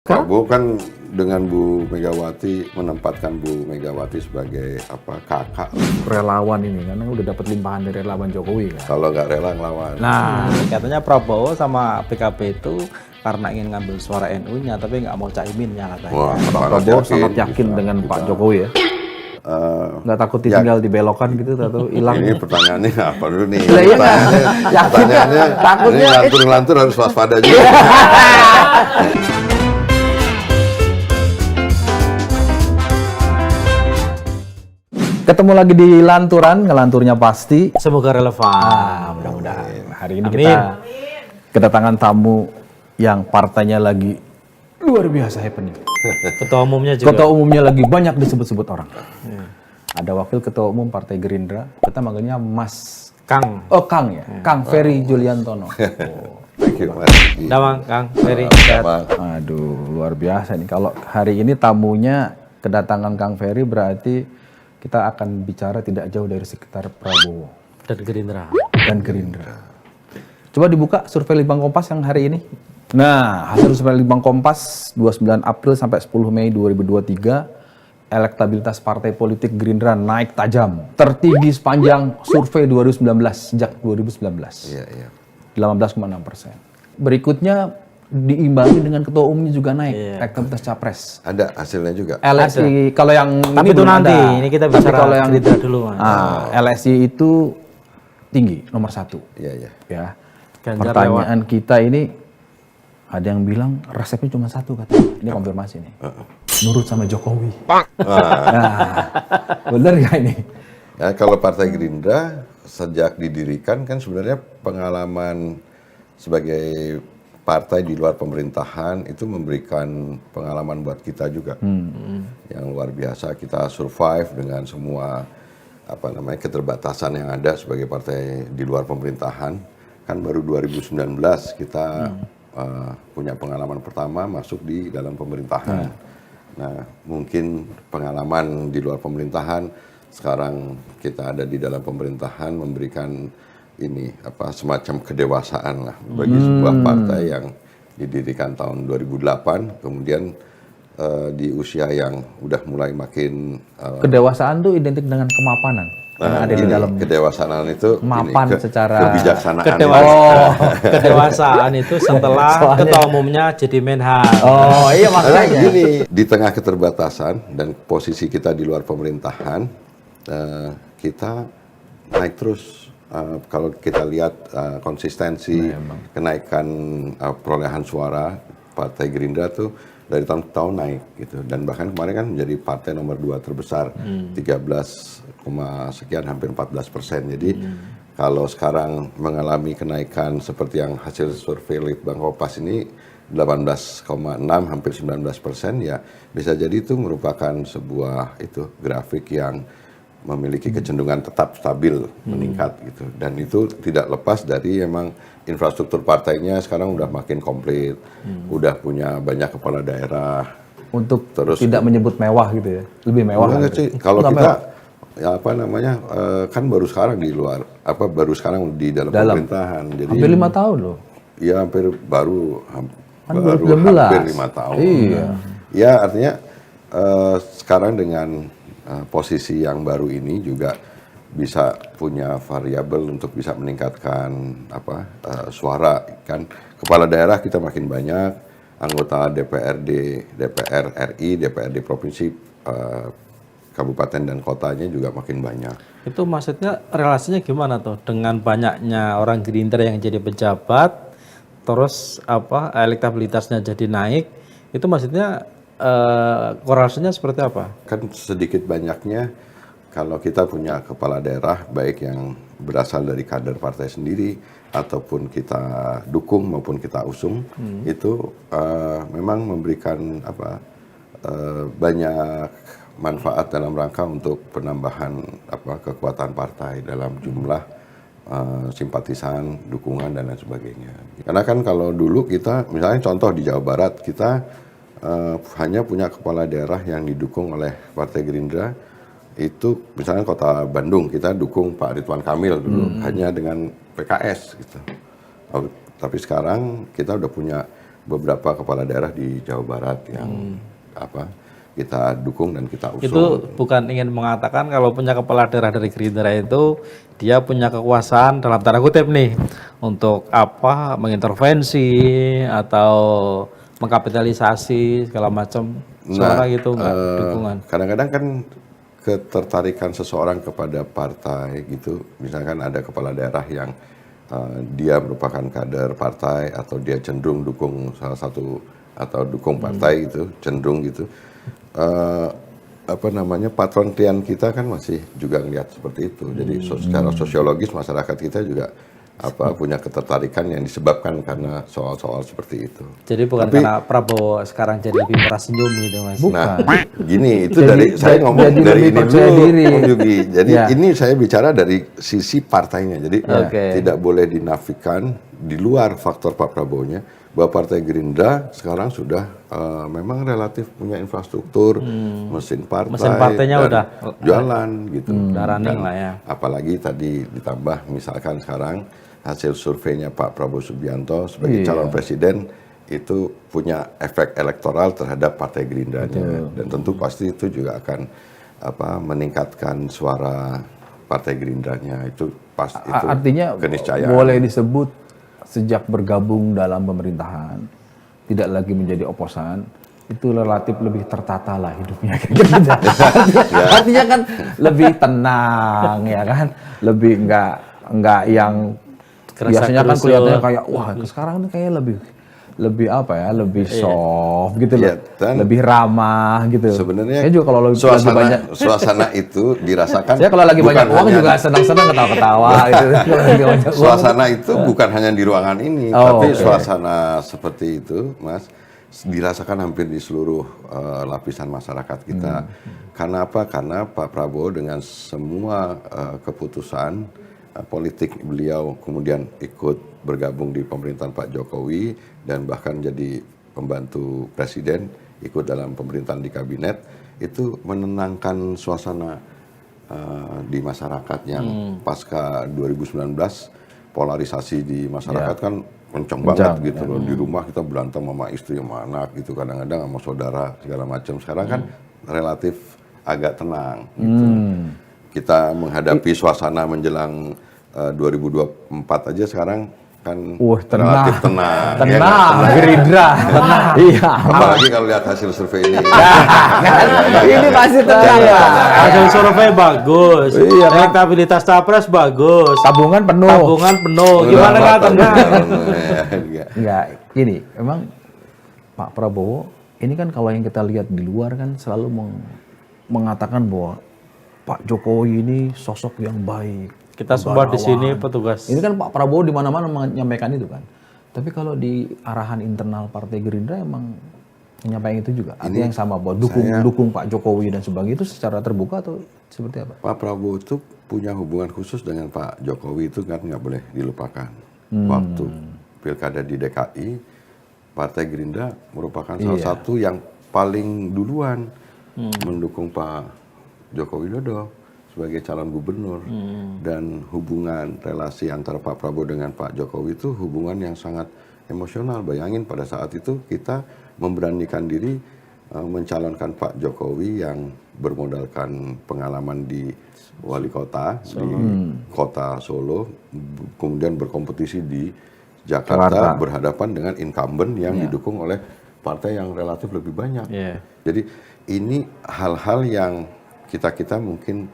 Prabowo kan dengan Bu Megawati menempatkan Bu Megawati sebagai kakak. Relawan ini kan udah dapat limpahan dari relawan Jokowi kan. Kalau nggak rela ngelawan. Nah, katanya Prabowo sama PKB itu karena ingin ngambil suara NU-nya, tapi nggak mau Caiminnya katanya. Wah, Prabowo sangat yakin dengan Pak Jokowi ya. Nggak takut ditinggal dibelokkan gitu atau hilang. Ini pertanyaannya apa dulu nih? Lah, iya nggak? Pertanyaannya, Takutnya ini lantur-lantur harus waspada juga. Ketemu lagi di Lanturan, ngelanturnya pasti. Semoga relevan. Mudah-mudahan. Hari ini kita kedatangan tamu yang partainya lagi luar biasa happening. Ketua umumnya juga. Ketua umumnya lagi banyak disebut-sebut orang. Ada wakil ketua umum Partai Gerindra, kita manggilnya Mas Kang. Oh, Kang ya, Kang Ferry Juliantono. Thank you, Mas. Damang, Kang Ferry. Aduh, luar biasa nih. Kalau hari ini tamunya kedatangan Kang Ferry berarti kita akan bicara tidak jauh dari sekitar Prabowo Dan Gerindra. dan Gerindra. Coba dibuka survei Litbang Kompas yang hari ini. Nah, hasil survei Litbang Kompas 29 April sampai 10 Mei 2023, elektabilitas partai politik Gerindra naik tajam. Tertinggi sepanjang survei 2019, sejak 2019. Iya, iya. 18,6%. Berikutnya diimbangi dengan ketua umumnya juga naik, elektabilitas capres. Ada hasilnya juga. LSI kalau yang Tapi ini itu belum nanti, ada. ini kita Tapi bicara kalau yang Gerindra dulu, Mas. LSI itu tinggi, nomor 1. Iya, iya. Ya. Ganjar Pertanyaan kita ini ada yang bilang resepnya cuma satu katanya. Ini konfirmasi nih. Nurut sama Jokowi. Nah, bener nggak ini? Nah, kalau Partai Gerindra sejak didirikan kan sebenarnya pengalaman sebagai partai di luar pemerintahan itu memberikan pengalaman buat kita juga yang luar biasa. Kita survive dengan semua keterbatasan yang ada sebagai partai di luar pemerintahan. Kan baru 2019 kita punya pengalaman pertama masuk di dalam pemerintahan. Nah, mungkin pengalaman di luar pemerintahan, sekarang kita ada di dalam pemerintahan memberikan semacam kedewasaan lah bagi sebuah partai yang didirikan tahun 2008, kemudian di usia yang udah mulai makin Kedewasaan tuh identik dengan kemapanan. Karena ada di dalam kedewasaan itu mapan secara kebijaksanaan. Kedewasaan itu setelah ketua umumnya jadi Menhan. Oh iya Makanya makanya. gini, di tengah keterbatasan dan posisi kita di luar pemerintahan, kita naik terus. Kalau kita lihat konsistensi kenaikan perolehan suara Partai Gerindra tuh dari tahun ke tahun naik gitu, dan bahkan kemarin kan menjadi partai nomor 2 terbesar, 13, sekian hampir 14%. Jadi kalau sekarang mengalami kenaikan seperti yang hasil survei Litbang Kompas ini 18,6 hampir 19%, ya bisa jadi itu merupakan sebuah grafik yang memiliki kecenderungan tetap stabil meningkat gitu, dan itu tidak lepas dari emang infrastruktur partainya sekarang udah makin komplit, udah punya banyak kepala daerah. Untuk Terus tidak menyebut mewah gitu ya, lebih mewah enggak gitu. sih, kalau Enggak kita mewah. kan baru sekarang di luar baru sekarang di dalam pemerintahan, jadi Hampir 5 tahun loh. ya hampir baru Kan baru 19. hampir 5 tahun. Iya. Ya artinya sekarang dengan posisi yang baru ini juga bisa punya variabel untuk bisa meningkatkan suara kan. Kepala daerah kita makin banyak, anggota DPRD, DPR RI, DPRD provinsi, kabupaten dan kotanya juga makin banyak. Itu maksudnya relasinya gimana tuh dengan banyaknya orang Gerindra yang jadi pejabat, terus elektabilitasnya jadi naik, itu maksudnya korelasinya seperti apa? Kan sedikit banyaknya kalau kita punya kepala daerah baik yang berasal dari kader partai sendiri ataupun kita dukung maupun kita usung, itu memang memberikan banyak manfaat dalam rangka untuk penambahan kekuatan partai dalam jumlah simpatisan, dukungan dan lain sebagainya. Karena kan kalau dulu kita misalnya contoh di Jawa Barat kita hanya punya kepala daerah yang didukung oleh Partai Gerindra, itu misalnya kota Bandung kita dukung Pak Ridwan Kamil dulu hanya dengan PKS gitu. Tapi sekarang kita udah punya beberapa kepala daerah di Jawa Barat yang kita dukung dan kita usung. Itu bukan ingin mengatakan kalau punya kepala daerah dari Gerindra itu dia punya kekuasaan dalam tanda kutip nih untuk mengintervensi atau mengkapitalisasi segala macam suara gitu enggak dukungan. Kadang-kadang kan ketertarikan seseorang kepada partai gitu, misalkan ada kepala daerah yang dia merupakan kader partai atau dia cenderung dukung salah satu atau dukung partai gitu, cenderung gitu. Patron klien kita kan masih juga ngelihat seperti itu. Jadi secara sosiologis masyarakat kita juga punya ketertarikan yang disebabkan karena soal-soal seperti itu. Jadi bukan karena Prabowo sekarang jadi lebih murah senyum gitu Mas. Nah, gini itu saya ngomong dari ini dulu, Om Yugi. Jadi ini saya bicara dari sisi partainya. Jadi tidak boleh dinafikan di luar faktor Pak Prabowo-nya bahwa Partai Gerindra sekarang sudah memang relatif punya infrastruktur, mesin partainya dan udah jualan gitu. Udah running lah ya. Apalagi tadi ditambah misalkan sekarang hasil surveinya Pak Prabowo Subianto sebagai calon presiden itu punya efek elektoral terhadap Partai Gerindranya dan tentu pasti itu juga akan meningkatkan suara Partai Gerindranya itu artinya keniscayaan. Boleh disebut sejak bergabung dalam pemerintahan tidak lagi menjadi oposan itu relatif lebih tertata lah hidupnya. Artinya kan lebih tenang ya kan, lebih enggak yang biasanya kan kelihatannya kayak wah sekarang ini kayak lebih lebih soft gitu loh, lebih ramah gitu. Sebenarnya saya juga kalau lagi banyak suasana itu dirasakan. Saya kalau lagi banyak uang juga senang-senang ketawa-ketawa gitu. Suasana itu bukan hanya di ruangan ini, tapi suasana seperti itu, Mas, dirasakan hampir di seluruh lapisan masyarakat kita. Karena apa? Karena Pak Prabowo dengan semua keputusan politik beliau kemudian ikut bergabung di pemerintahan Pak Jokowi dan bahkan jadi pembantu presiden, ikut dalam pemerintahan di kabinet, itu menenangkan suasana di masyarakat yang pasca 2019 polarisasi di masyarakat kan kencang banget gitu loh. Di rumah kita berantem sama istri sama anak gitu, kadang-kadang sama saudara segala macam. Sekarang kan relatif agak tenang gitu. Kita menghadapi suasana menjelang 2024 aja sekarang kan relatif tenang. Tenang, Gerindra. Tenang. Iya. Apalagi kalau lihat hasil survei ini. Ini pasti tenang ya. Hasil survei bagus. Elektabilitas capres bagus. Tabungan penuh. Gimana nggak tenang? Enggak. Gini, memang Pak Prabowo ini kan kalau yang kita lihat di luar kan selalu mengatakan bahwa Pak Jokowi ini sosok yang baik. Kita semua di sini petugas. Ini kan Pak Prabowo di mana-mana menyampaikan itu kan. Tapi kalau di arahan internal Partai Gerindra emang menyampaikan itu juga. Artinya yang sama bahwa dukung Pak Jokowi dan sebagainya itu secara terbuka atau seperti apa? Pak Prabowo itu punya hubungan khusus dengan Pak Jokowi itu kan nggak boleh dilupakan. Waktu pilkada di DKI, Partai Gerindra merupakan salah satu yang paling duluan mendukung Pak Joko Widodo sebagai calon gubernur. Dan hubungan relasi antara Pak Prabowo dengan Pak Jokowi itu hubungan yang sangat emosional. Bayangin pada saat itu kita memberanikan diri mencalonkan Pak Jokowi yang bermodalkan pengalaman di wali kota, di kota Solo, kemudian berkompetisi di Jakarta berhadapan dengan incumbent yang didukung oleh partai yang relatif lebih banyak. Jadi ini hal-hal yang kita mungkin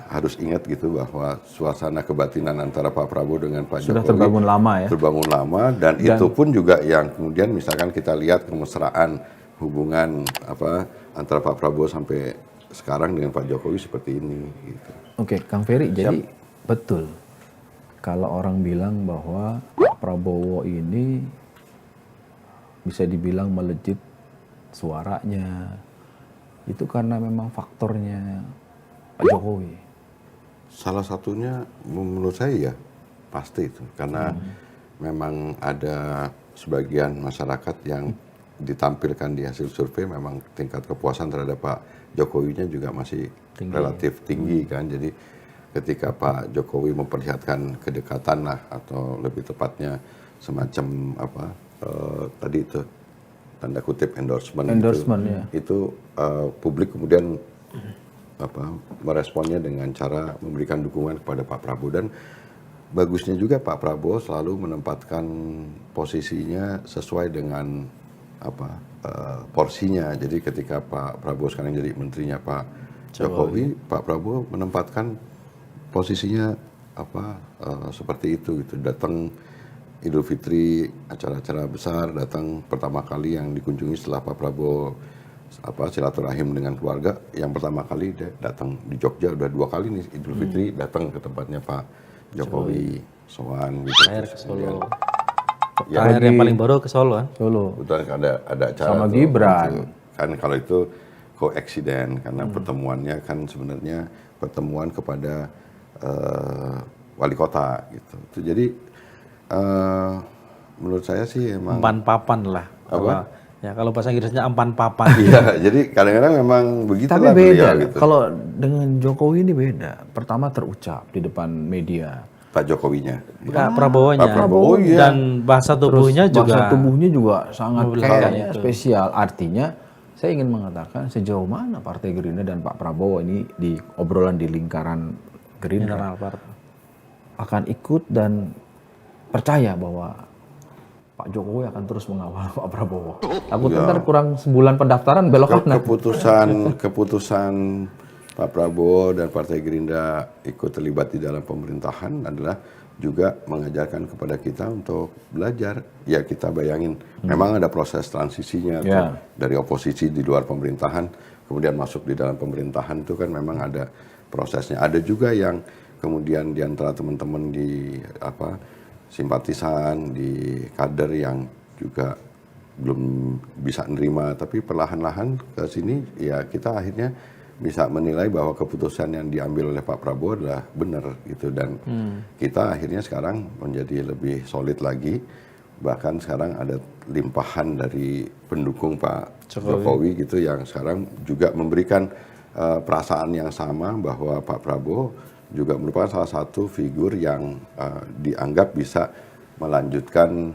harus ingat gitu bahwa suasana kebatinan antara Pak Prabowo dengan Pak Jokowi sudah terbangun lama ya. Terbangun lama dan itu pun juga yang kemudian misalkan kita lihat kemesraan hubungan antara Pak Prabowo sampai sekarang dengan Pak Jokowi seperti ini gitu. Oke, Kang Ferry, jadi betul kalau orang bilang bahwa Pak Prabowo ini bisa dibilang melejit suaranya itu karena memang faktornya Pak Jokowi. Salah satunya menurut saya ya pasti itu karena memang ada sebagian masyarakat yang ditampilkan di hasil survei memang tingkat kepuasan terhadap Pak Jokowinya juga masih relatif tinggi kan. Jadi ketika Pak Jokowi memperlihatkan kedekatan lah atau lebih tepatnya semacam tadi itu tanda kutip endorsement, Endorsement, itu publik kemudian meresponnya dengan cara memberikan dukungan kepada Pak Prabowo. Dan bagusnya juga Pak Prabowo selalu menempatkan posisinya sesuai dengan porsinya. Jadi ketika Pak Prabowo sekarang jadi menterinya Pak Jokowi, Pak Prabowo menempatkan posisinya seperti itu gitu. Datang Idul Fitri, acara-acara besar, datang pertama kali yang dikunjungi setelah Pak Prabowo silaturahim dengan keluarga, yang pertama kali dia datang di Jogja, udah 2 kali nih Idul Fitri datang ke tempatnya Pak Jokowi, sowan gitu. Terakhir ke Solo. Ya, Terakhir yang paling baru ke Solo kan? Solo. Kebetulan ada acara Sama tuh, Gibran. gitu. Kan kalau itu koeksiden karena pertemuannya kan sebenarnya pertemuan kepada wali kota gitu. Jadi menurut saya sih emang Empan papan lah. Apa? Ya kalau bahasa Inggrisnya empan papan. Iya, jadi kadang-kadang memang begitu Tapi lah beda, beliau gitu. kalau dengan Jokowi ini beda. Pertama terucap di depan media. Pak Jokowinya. Pak Prabowo-nya. Pak Prabowo, iya. Dan bahasa tubuhnya juga. Bahasa tubuhnya juga sangat Memperlihatkan kayaknya itu. spesial. Artinya saya ingin mengatakan sejauh mana Partai Gerindra dan Pak Prabowo ini di obrolan di lingkaran Gerindra Internal partai. akan ikut dan percaya bahwa Pak Jokowi akan terus mengawal Pak Prabowo. Takutnya ntar kurang sebulan pendaftaran belok kanan. Keputusan Pak Prabowo dan Partai Gerindra ikut terlibat di dalam pemerintahan adalah juga mengajarkan kepada kita untuk belajar. Ya kita bayangin, memang ada proses transisinya tuh, Ya. dari oposisi di luar pemerintahan, kemudian masuk di dalam pemerintahan itu kan memang ada prosesnya. Ada juga yang kemudian di antara teman-teman di simpatisan, di kader yang juga belum bisa nerima, tapi perlahan-lahan ke sini ya kita akhirnya bisa menilai bahwa keputusan yang diambil oleh Pak Prabowo adalah benar gitu, dan kita akhirnya sekarang menjadi lebih solid lagi, bahkan sekarang ada limpahan dari pendukung Pak Jokowi gitu yang sekarang juga memberikan perasaan yang sama bahwa Pak Prabowo juga merupakan salah satu figur yang dianggap bisa melanjutkan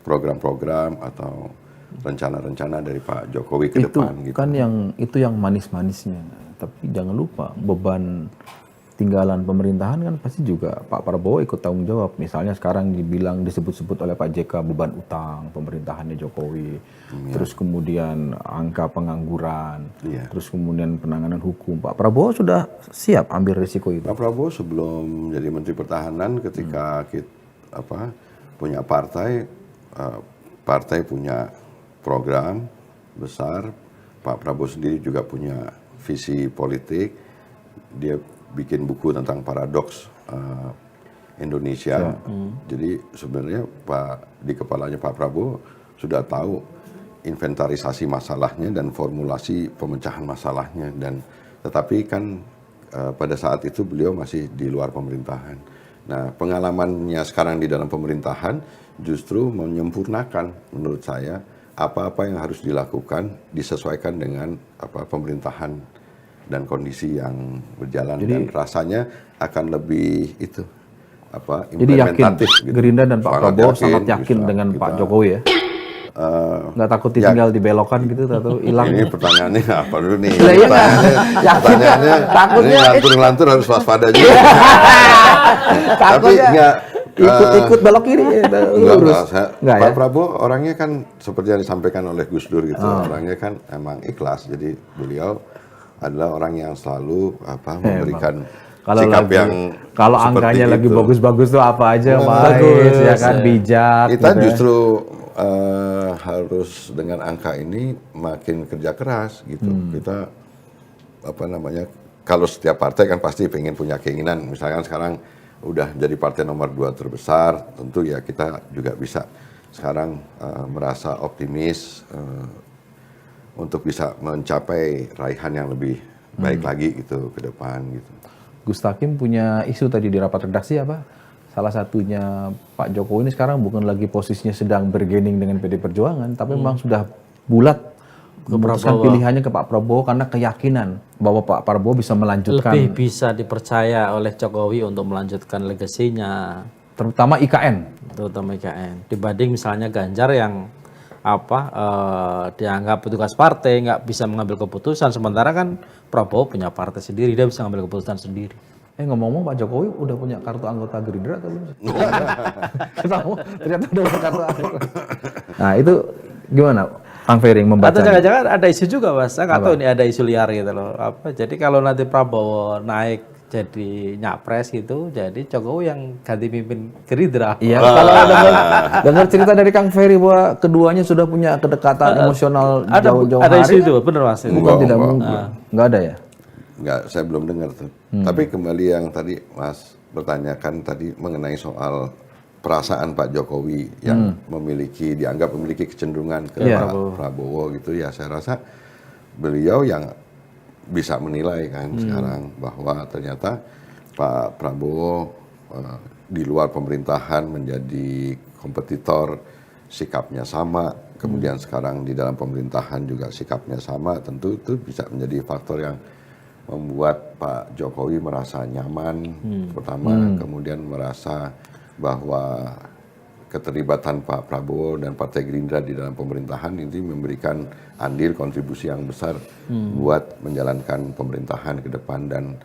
program-program atau rencana-rencana dari Pak Jokowi ke depan gitu. Kan itu yang manis-manisnya. Tapi jangan lupa beban tinggalan pemerintahan kan pasti juga Pak Prabowo ikut tanggung jawab. Misalnya sekarang disebut-sebut oleh Pak JK beban utang pemerintahannya Jokowi. Terus kemudian angka pengangguran. Terus kemudian penanganan hukum. Pak Prabowo sudah siap ambil risiko itu. Pak Prabowo sebelum jadi Menteri Pertahanan ketika kita punya partai punya program besar, Pak Prabowo sendiri juga punya visi politik, dia bikin buku tentang paradoks Indonesia. Jadi sebenarnya di kepalanya Pak Prabowo sudah tahu inventarisasi masalahnya dan formulasi pemecahan masalahnya, dan tetapi kan pada saat itu beliau masih di luar pemerintahan. Nah, pengalamannya sekarang di dalam pemerintahan justru menyempurnakan menurut saya apa-apa yang harus dilakukan disesuaikan dengan pemerintahan dan kondisi yang berjalan. Jadi, dan rasanya akan lebih jadi yakin implementatif gitu. Gerindra dan Pak Prabowo sangat yakin bisa dengan kita, Pak Jokowi ya. Nggak takut ditinggal dibelokkan gitu atau hilang. Ini pertanyaannya apa dulu nih? Iya, Pertanyaannya takutnya ini lantur-lantur harus waspada juga. Tapi enggak ikut belok kiri lurus. Enggak, Pak Prabowo orangnya kan seperti yang disampaikan oleh Gus Dur gitu. Orangnya kan emang ikhlas. Jadi beliau adalah orang yang selalu memberikan sikap yang kalau angkanya lagi bagus-bagus tuh apa aja bagus ya kan, bijak. Kita gitu justru harus dengan angka ini makin kerja keras gitu. Kita kalau setiap partai kan pasti pengen punya keinginan, misalkan sekarang udah jadi partai nomor 2 terbesar, tentu ya kita juga bisa sekarang merasa optimis untuk bisa mencapai raihan yang lebih baik lagi gitu ke depan gitu. Gus Takim punya isu tadi di rapat redaksi apa? Salah satunya Pak Jokowi ini sekarang bukan lagi posisinya sedang bergening dengan PD Perjuangan, tapi memang sudah bulat memutuskan pilihannya ke Pak Prabowo karena keyakinan bahwa Pak Prabowo bisa melanjutkan. Lebih bisa dipercaya oleh Jokowi untuk melanjutkan legasinya. terutama IKN. terutama IKN. Dibanding misalnya Ganjar yang dianggap petugas partai, nggak bisa mengambil keputusan, sementara kan Prabowo punya partai sendiri, dia bisa mengambil keputusan sendiri. Ngomong-ngomong Pak Jokowi udah punya kartu anggota Gerindra atau belum? Ketahu, ternyata udah punya kartu anggota. Nah itu gimana Kang Ferry membaca? Atau jangan-jangan ada isu juga Mas, saya nggak tahu ini ada isu liar gitu loh. Jadi kalau nanti Prabowo naik jadi nyapres gitu, jadi Jokowi yang ganti pimpin Gerindra. Iya, kalau dengar cerita dari Kang Ferry bahwa keduanya sudah punya kedekatan emosional jauh-jauh hari. Ada isu itu, bener Mas. Bukan tidak mungkin. Nggak ada ya? Nggak, saya belum dengar tuh. Tapi kembali yang tadi Mas bertanyakan tadi mengenai soal perasaan Pak Jokowi yang dianggap memiliki kecenderungan ke Pak Prabowo gitu ya, saya rasa beliau yang bisa menilai kan sekarang bahwa ternyata Pak Prabowo di luar pemerintahan menjadi kompetitor, sikapnya sama, kemudian sekarang di dalam pemerintahan juga sikapnya sama, tentu itu bisa menjadi faktor yang membuat Pak Jokowi merasa nyaman pertama, kemudian merasa bahwa keterlibatan Pak Prabowo dan Partai Gerindra di dalam pemerintahan ini memberikan andil kontribusi yang besar buat menjalankan pemerintahan ke depan, dan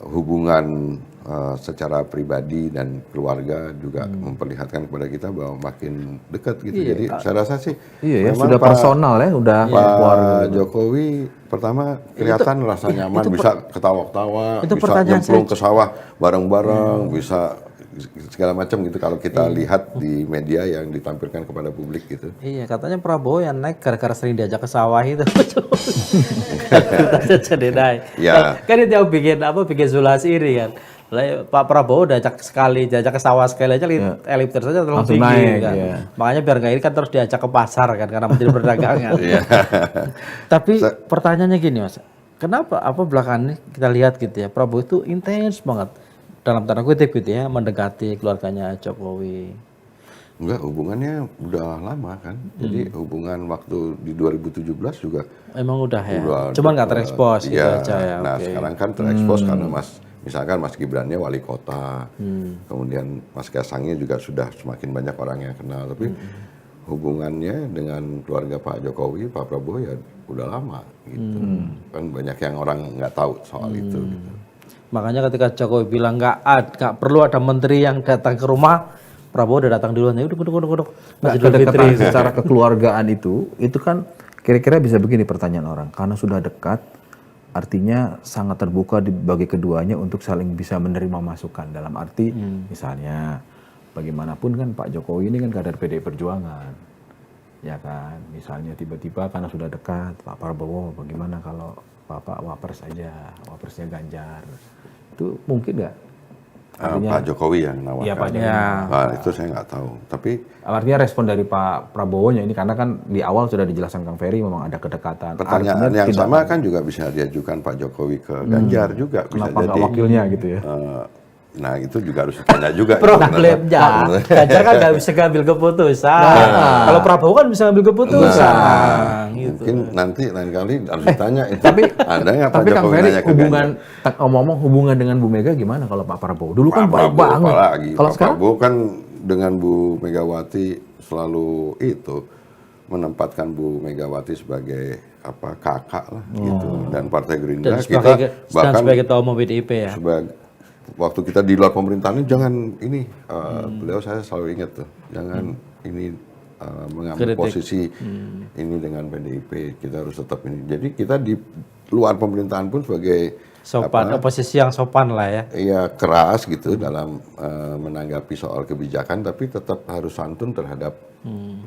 hubungan secara pribadi dan keluarga juga memperlihatkan kepada kita bahwa makin dekat gitu. Jadi saya rasa sih sudah personal ya, udah Pak Jokowi pertama kelihatan rasa nyaman, bisa ketawa-ketawa, bisa nyemplung ke sawah bareng-bareng, bisa segala macam gitu kalau kita lihat di media yang ditampilkan kepada publik gitu. Iya, katanya Prabowo yang naik gara-gara sering diajak ke sawah itu. Jadi naik. Ya. Kan itu yang bikin Zulhas iri kan. Pak Prabowo diajak ke sawah sekali aja elipter saja terlalu tinggi naik, kan. ya. Makanya biar nggak iri kan terus diajak ke pasar kan karena menteri perdagangan. Tapi pertanyaannya gini Mas, kenapa belakangan ini kita lihat gitu ya, Prabowo itu intens banget dalam tanda kutip gitu ya mendekati keluarganya Jokowi. Enggak, hubungannya udah lama kan. Jadi hubungan waktu di 2017 juga emang udah ya. Cuman nggak terekspos gitu aja ya. Nah, sekarang kan terekspos karena misalkan Mas Gibrannya wali kota. Kemudian Mas Kaisangnya juga sudah semakin banyak orang yang kenal, tapi hubungannya dengan keluarga Pak Jokowi, Pak Prabowo ya udah lama gitu. Kan banyak yang orang nggak tahu soal itu gitu. Makanya ketika Jokowi bilang nggak perlu ada menteri yang datang ke rumah, Prabowo udah datang duluan. Ya udah duduk. Kedekatan secara kekeluargaan itu kan kira-kira bisa begini pertanyaan orang. Karena sudah dekat, artinya sangat terbuka bagi keduanya untuk saling bisa menerima masukan. Dalam arti misalnya bagaimanapun kan Pak Jokowi ini kan kader PDI Perjuangan. Ya kan, misalnya tiba-tiba karena sudah dekat, Pak Prabowo bagaimana kalau Bapak wapres aja, wapresnya Ganjar. Itu mungkin nggak? Pak Jokowi yang nawarkan. Iya, Pak Jokowi. Nah, itu saya nggak tahu. Tapi artinya respon dari Pak Prabowo-nya ini karena kan di awal sudah dijelaskan Kang Ferry memang ada kedekatan. pertanyaan yang sama kan juga bisa diajukan Pak Jokowi ke Ganjar juga. Bisa Kenapa nggak wakilnya gitu ya? Nah itu juga harus ditanya juga. Problemnya Ganjar kan nggak bisa ngambil keputusan. Kalau Prabowo kan bisa ngambil keputusan. Gitu. Mungkin nanti lain kali harus ditanya itu. Tapi ada nggak Pak tapi Kang Jokowi Ferry nanya ke hubungan Ganjar? ngomong hubungan dengan Bu Mega gimana kalau Pak Prabowo? Dulu kan Pak baik Prabowo banget. apalagi. Kalau Pak sekarang Prabowo kan dengan Bu Megawati selalu itu menempatkan Bu Megawati sebagai kakak lah gitu, dan Partai Gerindra Dan sebagai ketua umum PDIP ya. Waktu kita di luar pemerintahan ini jangan ini beliau saya selalu ingat tuh, jangan ini mengambil posisi ini dengan PDIP, kita harus tetap ini. Jadi kita di luar pemerintahan pun sebagai oposisi yang sopan lah ya. Iya, keras gitu dalam menanggapi soal kebijakan, tapi tetap harus santun terhadap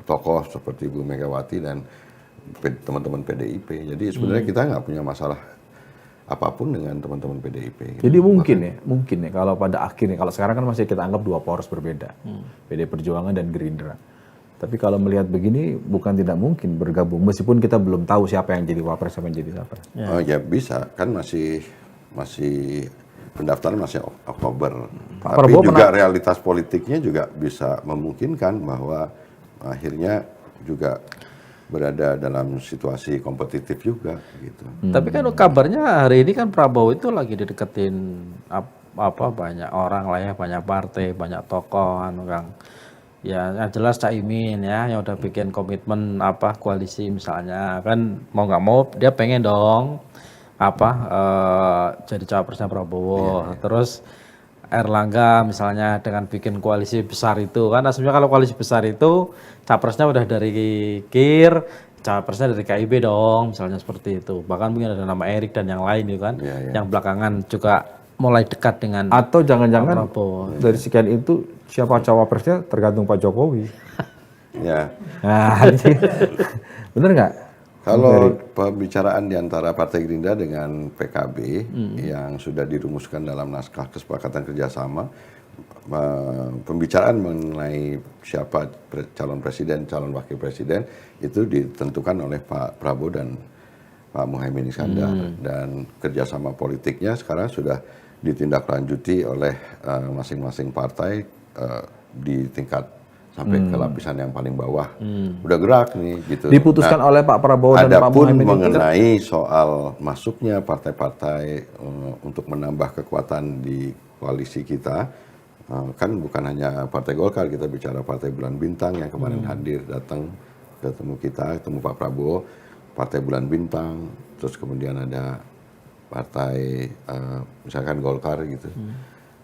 tokoh seperti Bu Megawati dan teman-teman PDIP. Jadi sebenarnya kita nggak punya masalah apapun dengan teman-teman PDIP. Gitu. Jadi mungkin ya kalau pada akhirnya, kalau sekarang kan masih kita anggap dua poros berbeda, PDI Perjuangan dan Gerindra. Tapi kalau melihat begini bukan tidak mungkin bergabung, meskipun kita belum tahu siapa yang jadi wapres, siapa yang jadi capres. Oh ya bisa, kan masih pendaftaran masih Oktober. Pak Tapi Prabowo juga realitas politiknya juga bisa memungkinkan bahwa akhirnya juga berada dalam situasi kompetitif juga gitu. Tapi kan kabarnya hari ini kan Prabowo itu lagi dideketin banyak orang lah ya, banyak partai, banyak tokoh Kang. Ya, yang jelas Caimin ya yang udah bikin komitmen koalisi misalnya kan mau nggak mau dia pengen dong jadi cawapresnya Prabowo. Terus Erlangga misalnya dengan bikin koalisi besar itu kan asumsinya kalau koalisi besar itu capresnya udah dari KIR, cawapresnya dari KIB dong misalnya seperti itu. Bahkan mungkin ada nama Erik dan yang lain itu kan yang belakangan juga mulai dekat dengan atau jangan-jangan Prabowo. dari sekian itu siapa cawapresnya tergantung Pak Jokowi. Ya. Nah, bener nggak? Kalau pembicaraan di antara Partai Gerindra dengan PKB yang sudah dirumuskan dalam naskah kesepakatan kerjasama, pembicaraan mengenai siapa calon presiden, calon wakil presiden itu ditentukan oleh Pak Prabowo dan Pak Muhaimin Iskandar, dan kerjasama politiknya sekarang sudah ditindaklanjuti oleh masing-masing partai di tingkat sampai ke lapisan yang paling bawah. Udah gerak nih gitu. Diputuskan oleh Pak Prabowo dan Pak Adapun Muhaimin mengenai soal masuknya partai-partai untuk menambah kekuatan di koalisi kita, kan bukan hanya Partai Golkar, kita bicara Partai Bulan Bintang yang kemarin hadir datang ketemu kita, ketemu Pak Prabowo, Partai Bulan Bintang, terus kemudian ada partai misalkan Golkar gitu.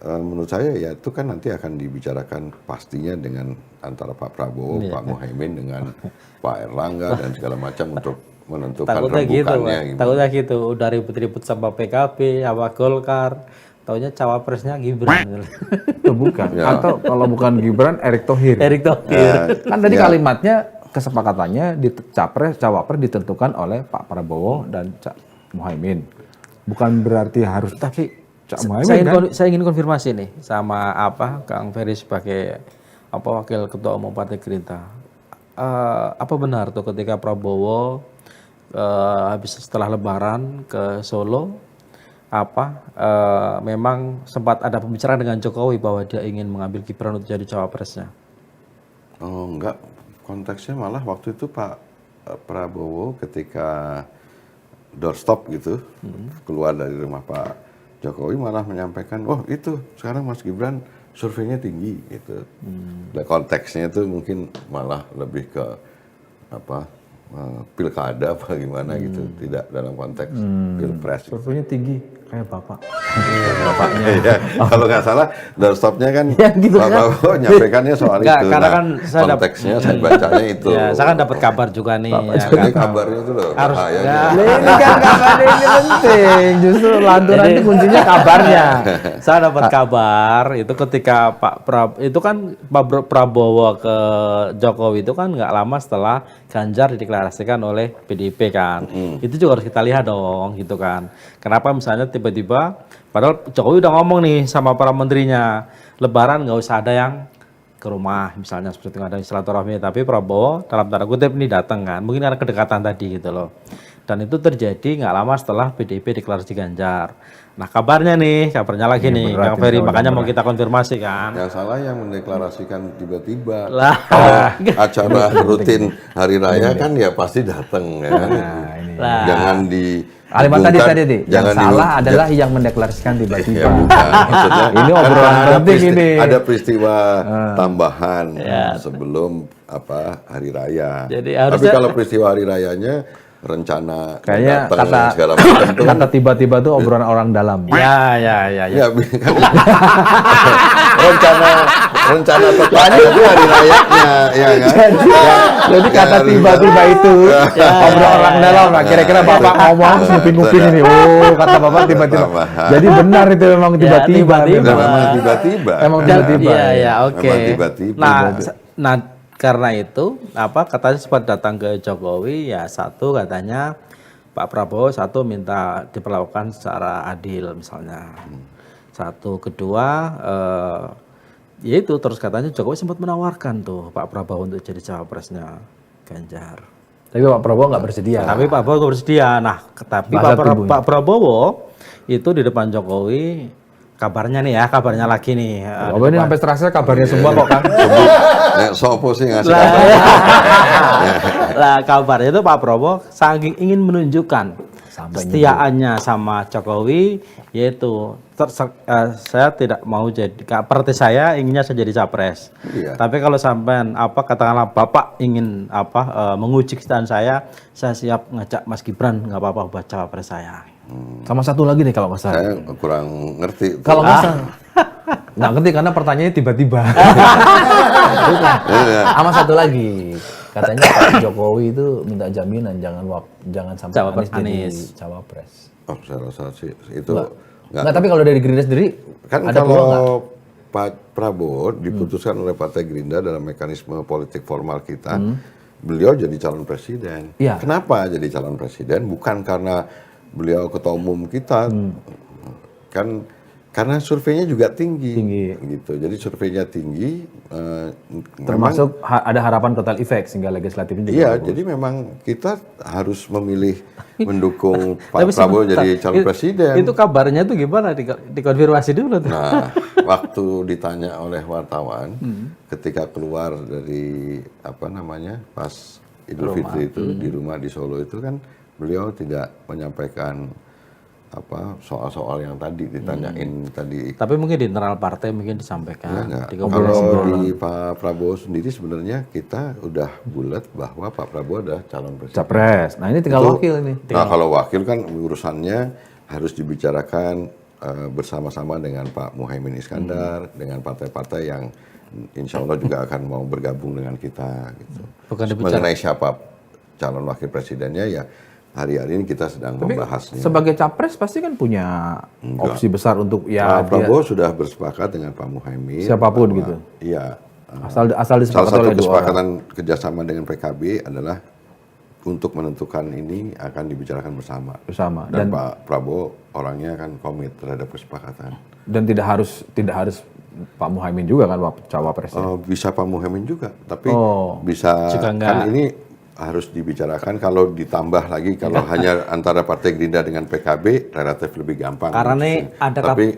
Menurut saya ya itu kan nanti akan dibicarakan pastinya dengan antara Pak Prabowo, Pak Muhaimin dengan Pak Erlangga dan segala macam untuk menentukan Takutnya gitu, rembukannya. Pak. Takutnya gitu, udah ribut-ribut sama PKB, sama Golkar, taunya cawapresnya Gibran. bukan. Atau kalau bukan Gibran, Erick Thohir. Erick Thohir. Kan tadi kalimatnya kesepakatannya di cawapres ditentukan oleh Pak Prabowo dan Cak Muhaimin. Bukan berarti harus tapi Cak Muhaimin Saya ingin konfirmasi nih sama Kang Ferry sebagai wakil ketua umum Partai Gerindra. Apa benar tuh ketika Prabowo habis setelah Lebaran ke Solo memang sempat ada pembicaraan dengan Jokowi bahwa dia ingin mengambil Gibran untuk jadi cawapresnya? Oh enggak, konteksnya malah waktu itu Pak Prabowo ketika doorstop gitu keluar dari rumah Pak Jokowi malah menyampaikan, oh itu sekarang Mas Gibran surveinya tinggi gitu. Dan konteksnya itu mungkin malah lebih ke pilkada apa gimana gitu, tidak dalam konteks pilpres. surveinya tinggi kayak Bapak. Bapaknya. Ya, kalau nggak salah doorstopnya kan gitu Pak Prabowo nyampaikannya soal Nggak, itu. karena kan saya konteksnya saya bacanya itu. Ya, saya kan dapat kabar juga nih. Jadi kabarnya itu loh Harus bahayanya. Ini kan kabarnya ini penting. Justru lanturan itu kuncinya kabarnya. Saya dapat kabar itu ketika itu kan Pak Prabowo ke Jokowi itu kan nggak lama setelah Ganjar dideklarasikan oleh PDIP kan. Itu juga harus kita lihat dong gitu kan. Kenapa misalnya tiba-tiba padahal Jokowi udah ngomong nih sama para menterinya, Lebaran nggak usah ada yang ke rumah misalnya seperti nggak ada silaturahmi, tapi Prabowo dalam tanda kutip ini datang kan, mungkin karena kedekatan tadi gitu loh. Dan itu terjadi nggak lama setelah PDIP deklarasi Ganjar. Nah kabarnya lagi nih Kang Ferry, makanya mau kita konfirmasi kan. Yang salah yang mendeklarasikan tiba-tiba. Lah. Acara rutin hari raya kan ya pasti datang ya. Jangan di Kalimat tadi yang salah adalah yang mendeklarasikan tiba-tiba. Ya, bukan. Maksudnya ini obrolan penting ini. Ada peristiwa tambahan sebelum hari raya. Jadi Tapi kalau peristiwa hari rayanya rencana kayaknya datang segala macam itu kata tiba-tiba tuh obrolan orang dalam. Ya. ya rencana tepatnya itu hari rayanya ya kan. Jadi kata tiba-tiba itu obrolan orang dalam lah. Kira-kira Bapak ngomong ngupin-ngupin ini. Oh, kata Bapak tiba-tiba. Jadi benar itu memang tiba-tiba. Memang tiba-tiba. Emang tiba-tiba. Iya, oke. Memang tiba-tiba. Nah, karena itu katanya sempat datang ke Jokowi ya, satu katanya Pak Prabowo minta diperlakukan secara adil misalnya. Satu, kedua yaitu terus katanya Jokowi sempat menawarkan tuh Pak Prabowo untuk jadi cawapresnya Ganjar. Tapi Pak Prabowo nggak bersedia. Tapi Pak Prabowo nggak bersedia. Nah, tapi Pak Prabowo itu di depan Jokowi kabarnya lagi nih. Bapak ini sampai terasa kabarnya semua kok Kang. Sopo sih ngasih kabar. Lah kabarnya itu Pak Prabowo saking ingin menunjukkan kesetiaannya sama Jokowi, yaitu saya tidak mau jadi, partai saya inginnya saya jadi capres. Iya. Tapi kalau sampean katakanlah Bapak ingin menguji kesetiaan saya siap ngajak Mas Gibran, nggak apa-apa buat capres saya. Sama satu lagi deh kalau nggak salah. Saya kurang ngerti. Kalau nggak salah. Nggak ngerti karena pertanyaannya tiba-tiba. Sama satu lagi. Katanya Pak Jokowi itu minta jaminan jangan sampai Cawapres Anies jadi cawapres. Oh, saya rasa sih itu Nggak, tapi kalau dari Gerindra sendiri kan ada peluang nggak? kalau Pak Prabowo diputuskan oleh Partai Gerindra dalam mekanisme politik formal kita, beliau jadi calon presiden. Iya. Kenapa jadi calon presiden? Bukan karena beliau ketua umum kita, kan karena surveinya juga tinggi. Gitu. Jadi surveinya tinggi, Termasuk ada harapan total effect sehingga legislatifnya juga iya, bagus. jadi memang kita harus memilih mendukung Pak Prabowo jadi calon presiden. Itu kabarnya tuh gimana? Dikonfirmasi dulu tuh. Nah, waktu ditanya oleh wartawan, ketika keluar dari pas Idul Fitri itu di rumah di Solo itu kan beliau tidak menyampaikan soal-soal yang tadi ditanyain tadi. Tapi mungkin di internal partai mungkin disampaikan. Enggak. Di Kalau di Pak Prabowo sendiri sebenarnya kita udah bulat bahwa Pak Prabowo adalah calon presiden. Capres. Nah ini tinggal wakil ini. Nah kalau wakil kan urusannya harus dibicarakan bersama-sama dengan Pak Muhaimin Iskandar, dengan partai-partai yang insya Allah juga akan mau bergabung dengan kita. Gitu. Mengenai siapa calon wakil presidennya ya hari-hari ini kita sedang membahasnya. Sebagai capres pasti kan punya opsi besar untuk Pak Prabowo sudah bersepakat dengan Pak Muhaimin. Siapapun gitu. Iya. Asal disepakati salah satu oleh dua kesepakatan kerjasama dengan PKB adalah untuk menentukan ini akan dibicarakan bersama. Dan Pak Prabowo orangnya kan komit terhadap kesepakatan. Dan tidak harus Pak Muhaimin juga kan cawapresnya. Bisa Pak Muhaimin juga, tapi bisa kan ini harus dibicarakan. Kalau ditambah lagi kalau hanya antara Partai Gerindra dengan PKB relatif lebih gampang. Karena nih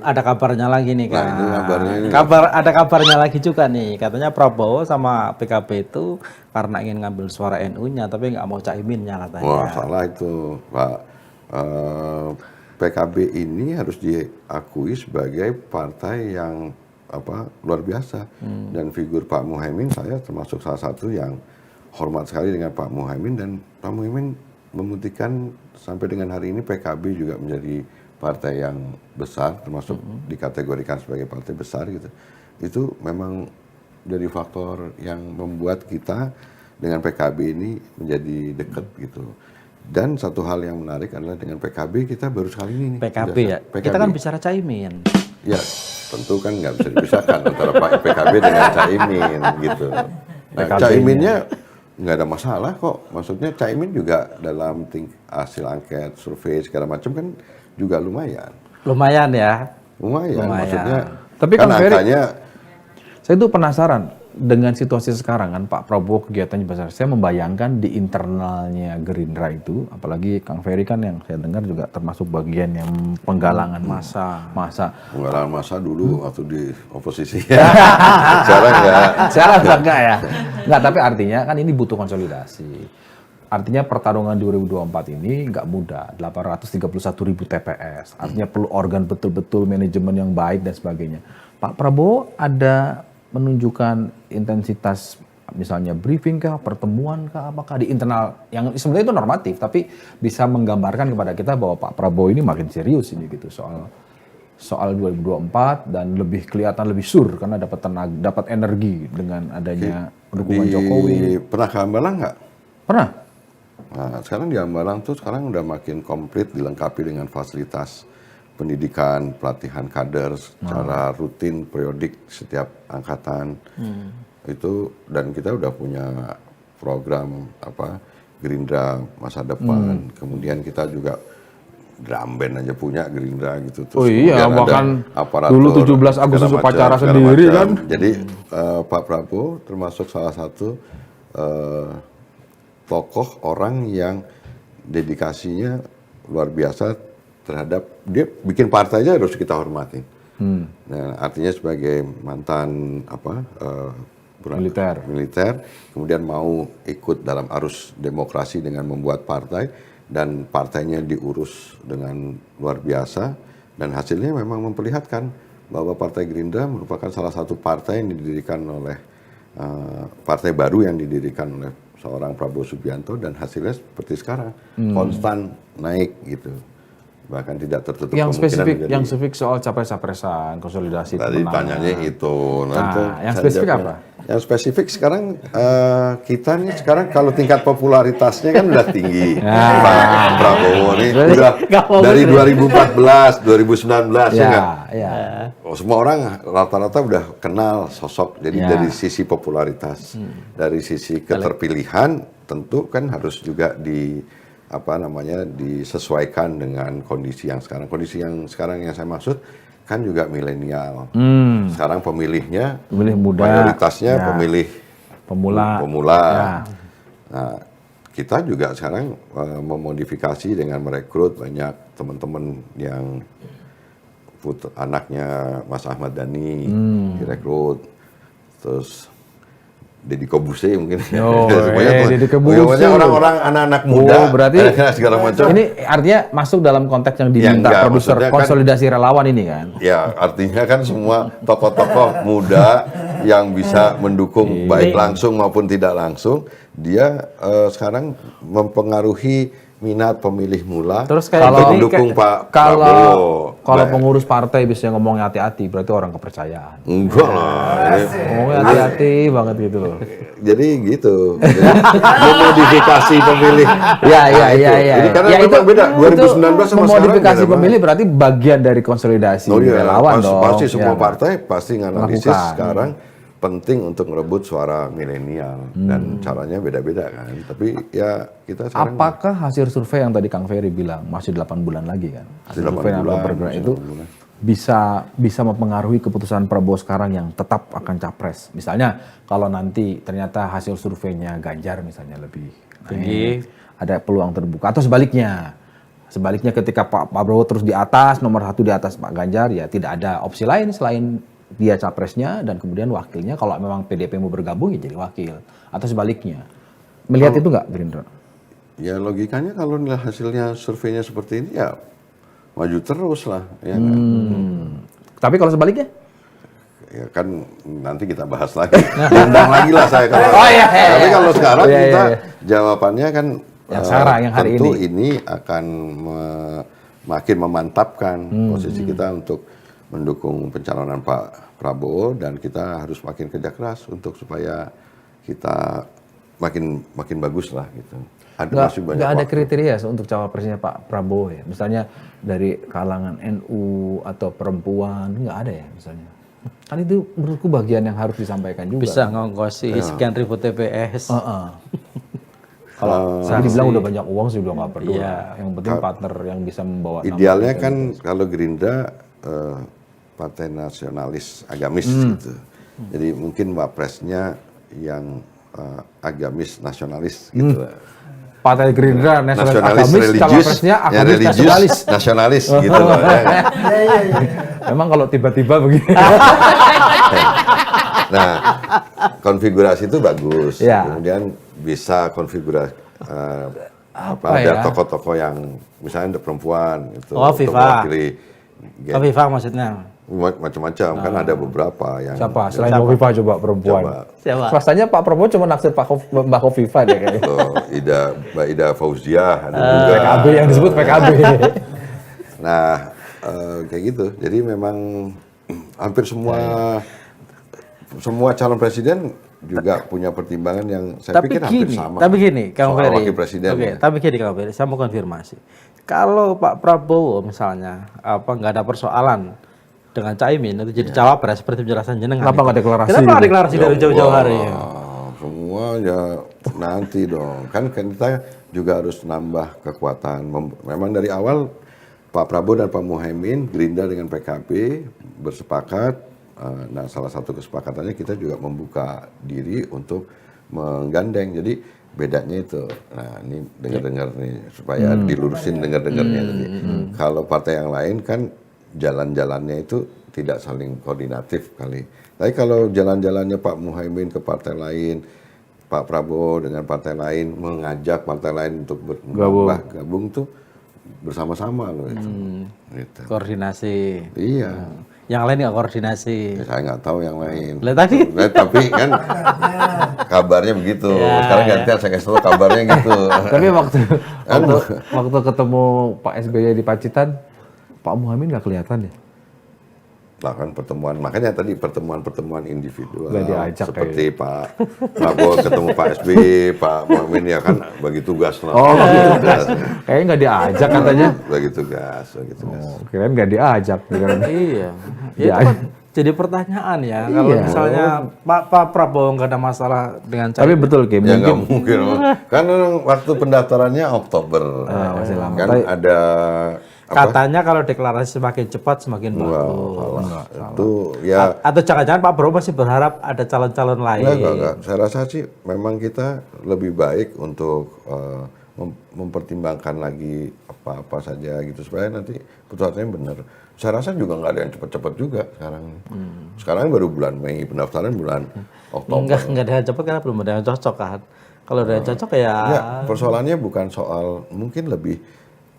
ada kabarnya lagi nih kan. Nah, ini kabarnya ini. Ada kabarnya lagi juga nih. Katanya Prabowo sama PKB itu karena ingin ngambil suara NU-nya tapi nggak mau Caiminnya katanya. Wah, salah itu, Pak. PKB ini harus diakui sebagai partai yang luar biasa. Dan figur Pak Muhaimin saya termasuk salah satu yang hormat sekali dengan Pak Muhaimin, dan Pak Muhaimin membuktikan sampai dengan hari ini PKB juga menjadi partai yang besar, termasuk dikategorikan sebagai partai besar gitu. Itu memang dari faktor yang membuat kita dengan PKB ini menjadi dekat gitu. Dan satu hal yang menarik adalah dengan PKB kita baru sekali ini. PKB ya? Kita kan bicara Caimin. Ya, tentu kan nggak bisa dipisahkan antara PKB dengan Caimin gitu. Nah, Caiminnya nggak ada masalah kok. Maksudnya Caimin juga dalam hasil angket, survei segala macam kan juga lumayan. Lumayan ya. Lumayan. Maksudnya. Tapi kan angkanya. Saya tuh penasaran dengan situasi sekarang kan Pak Prabowo kegiatannya besar. Saya membayangkan di internalnya Gerindra itu, apalagi Kang Ferry kan yang saya dengar juga termasuk bagian yang penggalangan massa. Penggalangan massa dulu waktu di oposisi. Sekarang enggak. Sekarang enggak ya. Enggak, tapi artinya kan ini butuh konsolidasi. Artinya pertarungan 2024 ini nggak mudah, 831.000 TPS. Artinya perlu organ betul-betul manajemen yang baik dan sebagainya. Pak Prabowo ada menunjukkan intensitas misalnya briefing kah, pertemuan kah, apakah di internal yang sebenarnya itu normatif, tapi bisa menggambarkan kepada kita bahwa Pak Prabowo ini makin serius ini gitu soal 2024 dan lebih kelihatan lebih sur karena dapat tenaga, dapat energi dengan adanya dukungan Jokowi. Pernah ke Hambalang nggak? Pernah. Nah, sekarang di Hambalang tuh sekarang udah makin komplit dilengkapi dengan fasilitas pendidikan, pelatihan kader secara rutin, periodik setiap angkatan. Itu, dan kita udah punya program Gerindra masa depan. Kemudian kita juga drum band aja punya Gerindra gitu. Terus bahkan dulu 17 Agustus upacara sendiri kan. Jadi Pak Prabowo termasuk salah satu tokoh orang yang dedikasinya luar biasa terhadap, dia bikin partainya harus kita hormatin. Nah, artinya sebagai mantan militer, kemudian mau ikut dalam arus demokrasi dengan membuat partai, dan partainya diurus dengan luar biasa, dan hasilnya memang memperlihatkan bahwa Partai Gerindra merupakan salah satu partai yang didirikan oleh partai baru yang didirikan oleh seorang Prabowo Subianto, dan hasilnya seperti sekarang konstan naik gitu, bahkan tidak tertutup Yang spesifik, menjadi- yang spesifik soal capres-capresan, konsolidasi tadi pemenangan. tanyanya itu. Yang saya spesifik jawabnya. apa? Yang spesifik sekarang kita nih sekarang kalau tingkat popularitasnya kan udah tinggi. Pak Prabowo nih udah dari 2014, 2019 ya nggak? Ya. Oh, semua orang rata-rata udah kenal sosok. Jadi Ya. dari sisi popularitas, dari sisi keterpilihan tentu kan harus juga disesuaikan dengan kondisi yang sekarang. Kondisi yang sekarang yang saya maksud kan juga milenial. Sekarang pemilihnya Pemilih muda. mayoritasnya Ya. pemilih Pemula. pemula. Ya. Nah, kita juga sekarang memodifikasi dengan merekrut banyak teman-teman yang anaknya Mas Ahmad Dhani direkrut, terus Deddy Kobuse mungkin. Oh, Semuanya Deddy Kobuse. pokoknya orang-orang anak-anak muda, berarti segala macam. ini artinya masuk dalam konteks yang Ya, diminta enggak, produser maksudnya kan- konsolidasi relawan ini kan. Ya, artinya kan semua tokoh-tokoh muda yang bisa mendukung baik langsung maupun tidak langsung, dia sekarang mempengaruhi minat pemilih mula Terus kayak untuk gini, mendukung Pak Kalau Prabowo. Nah, pengurus partai biasanya ngomongnya hati-hati, berarti orang kepercayaan. enggak lah. Ngomongnya hati-hati banget gitu loh. Jadi gitu. Jadi, memodifikasi pemilih. Ya. Jadi karena memang beda 2019 sama memodifikasi sekarang. pemilih berarti bagian dari konsolidasi Oh iya, relawan dong. pasti semua Ya, partai pasti nganalisis Melakukan. sekarang penting untuk merebut suara milenial dan caranya beda-beda kan. Tapi ya kita sekarang apakah hasil survei yang tadi Kang Ferry bilang masih 8 bulan lagi kan? Hasil 8 survei yang bulan, bergerak masih itu 8 bulan. bisa mempengaruhi keputusan Prabowo sekarang yang tetap akan capres. Misalnya kalau nanti ternyata hasil surveinya Ganjar misalnya lebih Tinggi. ada peluang terbuka, atau sebaliknya. Sebaliknya ketika Pak Prabowo terus di atas, nomor 1 di atas Pak Ganjar, ya tidak ada opsi lain selain dia capresnya dan kemudian wakilnya. Kalau memang PDP mau bergabung ya jadi wakil, atau sebaliknya. Melihat itu nggak Gerindra? ya logikanya kalau nilai hasilnya surveinya seperti ini ya maju terus lah ya kan? Tapi kalau sebaliknya? Ya kan nanti kita bahas lagi. Diundang lagi lah saya kalau. Oh, iya. Tapi kalau sekarang Iya, kita iya. jawabannya kan Yang sekarang, yang hari tentu ini akan makin memantapkan posisi kita untuk mendukung pencalonan Pak Prabowo, dan kita harus makin kerja keras untuk supaya kita makin bagus lah gitu. Masih banyak Nggak ada waktu. kriteria untuk cawapresnya Pak Prabowo ya. Misalnya dari kalangan NU atau perempuan, nggak ada ya misalnya. Kan itu menurutku bagian yang harus disampaikan juga. Bisa ngongkosi sekian ribu TPS. Kalau tadi dibilang udah banyak uang sih udah nggak perlu. Iya. lah. Yang penting partner yang bisa membawa nama Idealnya kita kan gitu. kalau Gerindra partai nasionalis agamis gitu. Jadi mungkin wapresnya yang agamis nasionalis gitu. Partai Gerindra nasionalis Nasionalis agamis, religius, cawapresnya ya agamis religius, nasionalis. nasionalis gitu loh. Ya kan? Memang kalau tiba-tiba begini. Nah, konfigurasi itu bagus. Ya. Kemudian bisa konfigurasi Apa ada ya? tokoh-tokoh yang misalnya ada perempuan itu Oh, untuk Viva. mewakili Kofifa maksudnya. macam-macam kan ada beberapa yang Siapa? Selain Kofifa coba perempuan. Coba. Siapa? Swastanya Pak Prabowo cuma naksir Mbak Kofifa deh kayaknya. Tuh, Mbak Ida Fauziah ada juga. PKB yang disebut PKB. Nah, kayak gitu. Jadi memang hampir semua calon presiden juga punya pertimbangan yang saya pikir hampir sama. Tapi gini, Kang soal Ferry. wakil presiden. Oke, ya. tapi gini Kang Ferry, saya mau konfirmasi. Kalau Pak Prabowo misalnya nggak ada persoalan dengan Caimin itu jadi cawapres seperti penjelasan jenengan. Kenapa nggak deklarasi Kenapa nggak gitu? deklarasi Ya dari jauh-jauh Allah, hari? Semua ya nanti dong. Kan kita juga harus nambah kekuatan. Memang dari awal Pak Prabowo dan Pak Muhaimin, Gerindra dengan PKB bersepakat. Nah, salah satu kesepakatannya kita juga membuka diri untuk menggandeng. Jadi bedanya itu. Nah, ini dengar-dengar nih supaya dilurusin dengar-dengarnya tadi. Kalau partai yang lain kan jalan-jalannya itu tidak saling koordinatif kali. Tapi kalau jalan-jalannya Pak Muhaimin ke partai lain Pak Prabowo dengan partai lain mengajak partai lain untuk gabung tuh bersama-sama loh itu. Gitu. Koordinasi. Iya. Yang lain nggak koordinasi. Ya, saya nggak tahu yang lain. Lah tadi. Tapi kan kabarnya begitu. Sekarang gantian saya kasih tahu kabarnya gitu. Tapi waktu ketemu Pak SBY di Pacitan, Pak Muhaimin nggak kelihatan ya? Lah kan pertemuan, makanya tadi pertemuan individual. Nggak diajak seperti Pak Prabowo ketemu Pak SBY, Pak Muhaimin ya kan bagi tugas lah. Oh, bagi tugas. Kayaknya nggak diajak katanya. Bagi tugas. Oh, kirain nggak diajak. Iya. Ya, itu kan jadi pertanyaan ya. Kalau misalnya Pak Prabowo nggak ada masalah dengan Tapi betul Kim, ya nggak mungkin. Kan waktu pendaftarannya Oktober. masih lama. Kan ada katanya kalau deklarasi semakin cepat semakin bagus. Itu ya. Atau jangan-jangan Pak Prabowo masih berharap ada calon-calon lain. Enggak. Saya rasa sih memang kita lebih baik untuk mempertimbangkan lagi apa-apa saja gitu supaya nanti putusannya benar. Saya rasa juga nggak ada yang cepat-cepat juga sekarang. Sekarang baru bulan Mei, pendaftaran bulan Oktober. Enggak ada yang cepat karena belum ada yang cocok kan. Kalau ada yang cocok ya. Ya, persoalannya bukan soal, mungkin lebih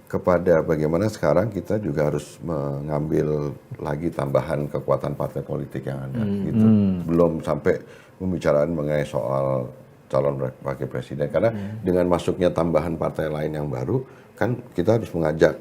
kepada bagaimana sekarang kita juga harus mengambil lagi tambahan kekuatan partai politik yang ada gitu. Belum sampai pembicaraan mengenai soal calon wakil presiden karena dengan masuknya tambahan partai lain yang baru kan kita harus mengajak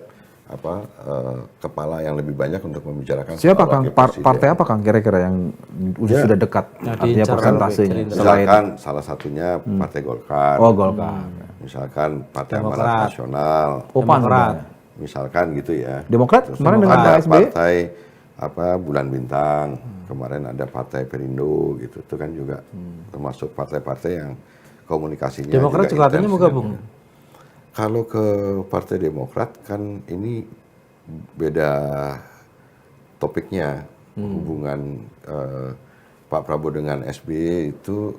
kepala yang lebih banyak untuk membicarakan siapa soal Kang? wakil presiden. Partai apa Kang kira-kira yang sudah dekat artinya persentasenya? Misalkan salah satunya Partai Golkar. Oh, Golkar. Misalkan Partai Amanat Nasional. Demokrat. Misalkan gitu ya. Demokrat Terus kemarin dengan ada Pak SBY. partai Bulan Bintang. Kemarin ada Partai Perindo gitu. Itu kan juga termasuk partai-partai yang komunikasinya Demokrat juga katanya mau gabung. Kalau ke Partai Demokrat kan ini beda topiknya. Hubungan Pak Prabowo dengan SBY itu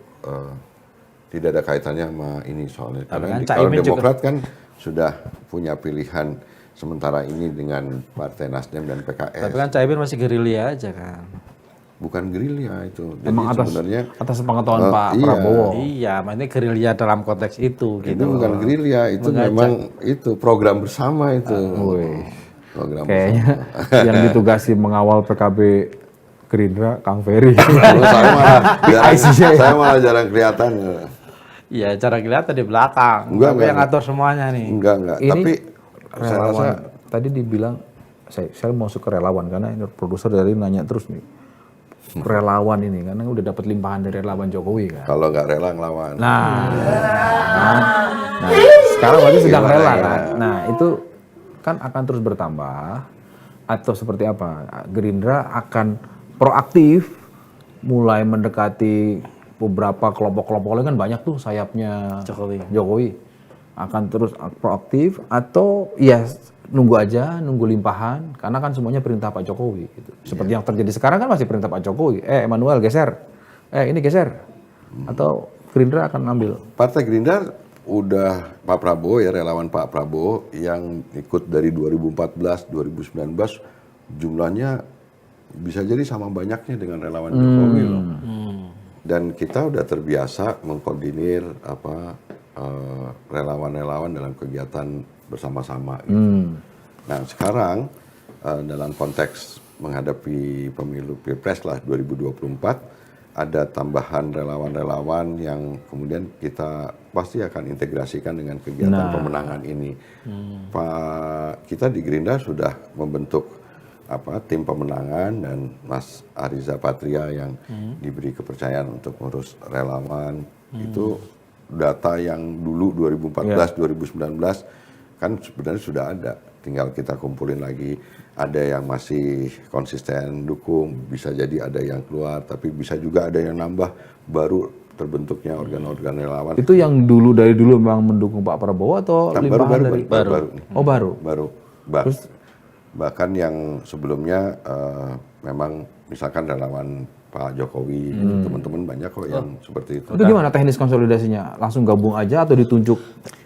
tidak ada kaitannya sama ini soalnya. Karena kalau Demokrat kan sudah punya pilihan sementara ini dengan Partai Nasdem dan PKS. Tapi kan Caimin masih gerilya aja kan. Bukan gerilya itu. Jadi Emang sebenarnya atas pengetahuan Pak Prabowo. Iya, maksudnya gerilya dalam konteks itu itu gitu. bukan gerilya, itu memang itu program bersama itu. Program Kayaknya yang ditugasi mengawal PKB Gerindra Kang Ferry. saya malah jarang kelihatan. Iya, cara kelihatan di belakang. Enggak, yang ngatur semuanya nih. Enggak. Ini Tapi saya relawan rasa tadi dibilang saya mau masuk ke relawan karena ini produser dari nanya terus nih. Relawan ini karena udah dapat limpahan dari relawan Jokowi kan. kalau nggak rela ngelawan. Nah, sekarang berarti sedang rela kan. Nah, itu kan akan terus bertambah atau seperti apa? Gerindra akan proaktif mulai mendekati beberapa kelompok-kelompok lain kan banyak tuh sayapnya Jokowi. Akan terus proaktif atau ya nunggu limpahan karena kan semuanya perintah Pak Jokowi gitu. Seperti yang terjadi sekarang kan masih perintah Pak Jokowi. Emmanuel geser. Ini geser. Atau Gerindra akan ambil. Partai Gerindra udah Pak Prabowo ya, relawan Pak Prabowo yang ikut dari 2014, 2019 jumlahnya bisa jadi sama banyaknya dengan relawan Jokowi loh. Dan kita udah terbiasa mengkoordinir relawan-relawan dalam kegiatan bersama-sama. Gitu. Nah sekarang dalam konteks menghadapi pemilu Pilpres lah 2024 ada tambahan relawan-relawan yang kemudian kita pasti akan integrasikan dengan kegiatan pemenangan ini. Kita di Gerindra sudah membentuk tim pemenangan dan Mas Ariza Patria yang diberi kepercayaan untuk ngurus relawan. Itu data yang dulu 2014, 2019 kan sebenarnya sudah ada, tinggal kita kumpulin lagi. Ada yang masih konsisten dukung, bisa jadi ada yang keluar, tapi bisa juga ada yang nambah, baru terbentuknya organ-organ relawan. Itu yang dari dulu memang mendukung Pak Prabowo atau limpahan dari baru. Oh baru. Bahkan yang sebelumnya memang misalkan relawan Pak Jokowi, teman-teman banyak kok yang seperti itu. Itu gimana teknis konsolidasinya? Langsung gabung aja atau ditunjuk?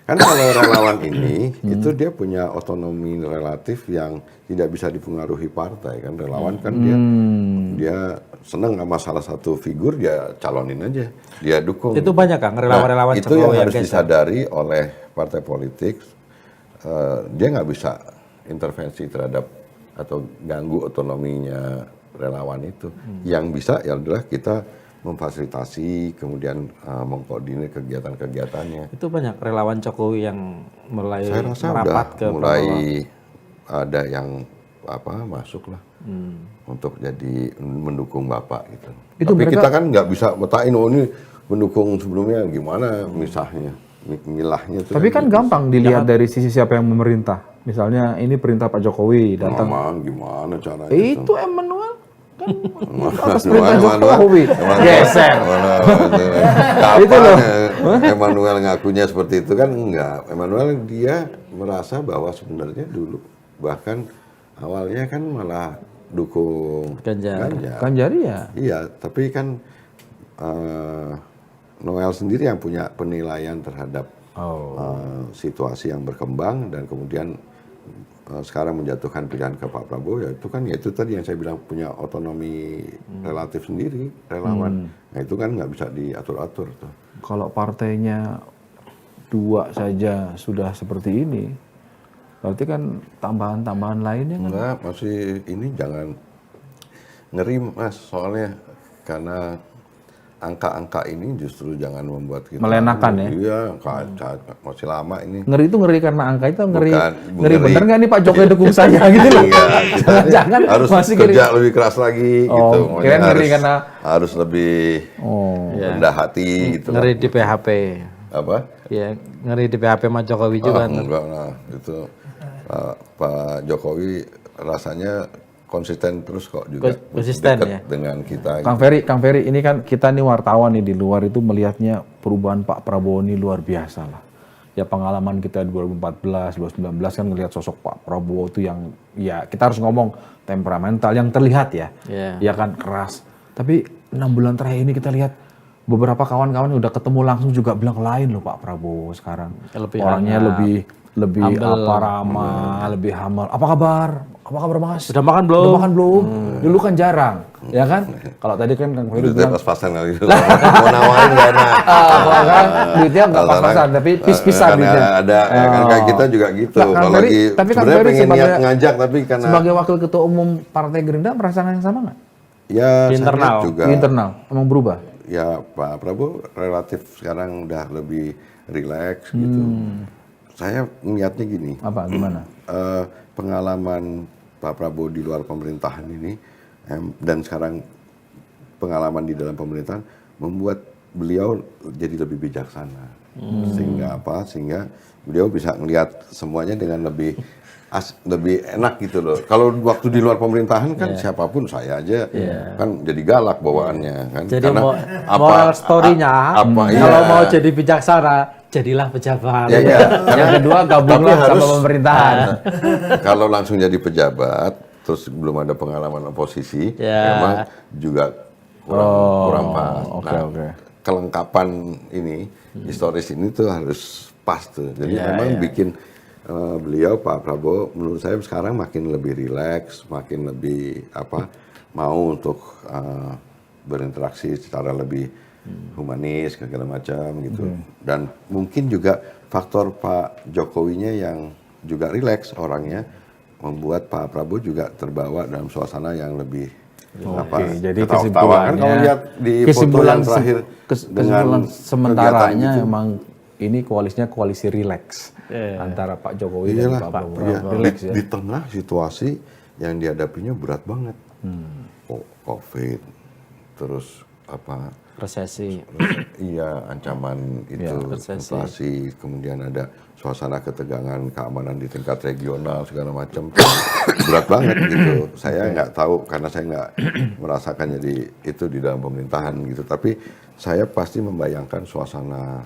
Kan kalau relawan ini itu dia punya otonomi relatif yang tidak bisa dipengaruhi partai kan. Relawan kan dia senang sama salah satu figur, dia calonin aja, dia dukung. Itu banyak Kang relawan-relawan itu Jokowi yang harus geser. disadari oleh partai politik. Dia nggak bisa intervensi terhadap atau ganggu otonominya relawan itu. Yang bisa ya adalah kita memfasilitasi, kemudian mengkoordinir kegiatan-kegiatannya. Itu banyak relawan Jokowi yang mulai Saya rasa udah merapat ke mulai Prabowo. ada yang masuk lah untuk jadi mendukung Bapak gitu. Itu Tapi mereka- kita kan nggak bisa metain ini mendukung sebelumnya gimana misahnya, milahnya. Tapi kan gampang dilihat dari sisi siapa yang memerintah. Misalnya ini perintah Pak Jokowi datang. Gimana caranya? Itu Emmanuel kan atas Emmanuel, perintah Jokowi. Emmanuel, Geser. Itu loh. Kapan Emmanuel ngakunya seperti itu kan enggak. Emmanuel dia merasa bahwa sebenarnya dulu bahkan awalnya kan malah dukung Ganjar. Kan jadi ya. Iya, tapi kan Noel sendiri yang punya penilaian terhadap situasi yang berkembang dan kemudian sekarang menjatuhkan pilihan ke Pak Prabowo, ya itu tadi yang saya bilang punya otonomi relatif sendiri relawan. Nah itu kan nggak bisa diatur-atur tuh. Kalau partainya 2 saja sudah seperti ini, berarti kan tambahan-tambahan lainnya kan. Enggak, masih ini jangan ngeri Mas, soalnya karena angka-angka ini justru jangan membuat kita Melenakan ya? Iya, masih lama ini. Ngeri itu ngeri karena angka itu ngeri. Bukan, Ngeri ngeri. bener nggak nih Pak Jokowi dukung saya gitu loh. Iya, kita Jangan harus masih kerja lebih keras lagi Oh, gitu. kirain Makanya ngeri karena harus lebih rendah hati gitu. Ngeri di PHP. Apa? Ya, ngeri di PHP sama Jokowi juga. Enggak lah, itu Pak Jokowi rasanya konsisten terus kok juga Konsisten dekat ya? dengan kita. Kang Ferry, ini kan kita nih wartawan nih di luar itu melihatnya perubahan Pak Prabowo ini luar biasa lah. Ya pengalaman kita 2014, 2019 kan ngelihat sosok Pak Prabowo itu yang ya kita harus ngomong temperamental yang terlihat ya. Iya. Ya kan keras. Tapi 6 bulan terakhir ini kita lihat beberapa kawan-kawan yang udah ketemu langsung juga bilang lain loh Pak Prabowo sekarang. Lebih Orangnya hangat, lebih humble. ramah, lebih humble. Apa kabar? Apa kabar Mas? Sudah makan belum? Udah makan belum? Dulu kan jarang, ya kan? Kalau tadi kan Kang Ferry Duitnya bilang, pas-pasan kali itu. Mau nawarin gak enak. kalau kan duitnya nggak pas-pasan, tapi pis-pisan Karena duitnya. ada kan kayak kita juga gitu. Nah, Kang Kalau Ferry, lagi tapi Kang sebenarnya Ferry pengen niat sebagai- ngajak tapi karena Sebagai wakil ketua umum Partai Gerindra merasakan yang sama nggak? ya Di saya internal. lihat juga Di internal, emang berubah? ya Pak Prabowo relatif sekarang udah lebih rileks gitu. Saya melihatnya gini, Apa, gimana? pengalaman Pak Prabowo di luar pemerintahan ini dan sekarang pengalaman di dalam pemerintahan membuat beliau jadi lebih bijaksana. Sehingga beliau bisa melihat semuanya dengan lebih enak gitu loh. Kalau waktu di luar pemerintahan kan siapapun saya aja kan jadi galak bawaannya kan. Jadi Karena moral story-nya, iya. kalau mau jadi bijaksana, jadilah pejabat. Ya, iya. Yang kedua gabunglah Tapi sama harus- pemerintahan. Kalau langsung jadi pejabat, terus belum ada pengalaman oposisi, Ya. memang juga kurang pas. oke. Kelengkapan ini, historis ini tuh harus pas tuh. Jadi memang bikin beliau Pak Prabowo, menurut saya sekarang makin lebih rileks, makin lebih mau untuk berinteraksi secara lebih humanis segala macam gitu. Dan mungkin juga faktor Pak Jokowinya yang juga rileks orangnya membuat Pak Prabowo juga terbawa dalam suasana yang lebih jadi ketawa-ketawa kan kalau lihat di foto yang terakhir kesimpulan sementaranya kegiatan gitu. emang ini koalisinya koalisi rileks antara Pak Jokowi dan Iyalah, Pak Prabowo. iya. Rileks ya. Di tengah situasi yang dihadapinya berat banget. COVID, terus Resesi. iya ancaman itu resesi. inflasi, kemudian ada suasana ketegangan keamanan di tingkat regional segala macam berat banget gitu. Saya nggak tahu karena saya nggak merasakan jadi itu di dalam pemerintahan gitu. Tapi saya pasti membayangkan suasana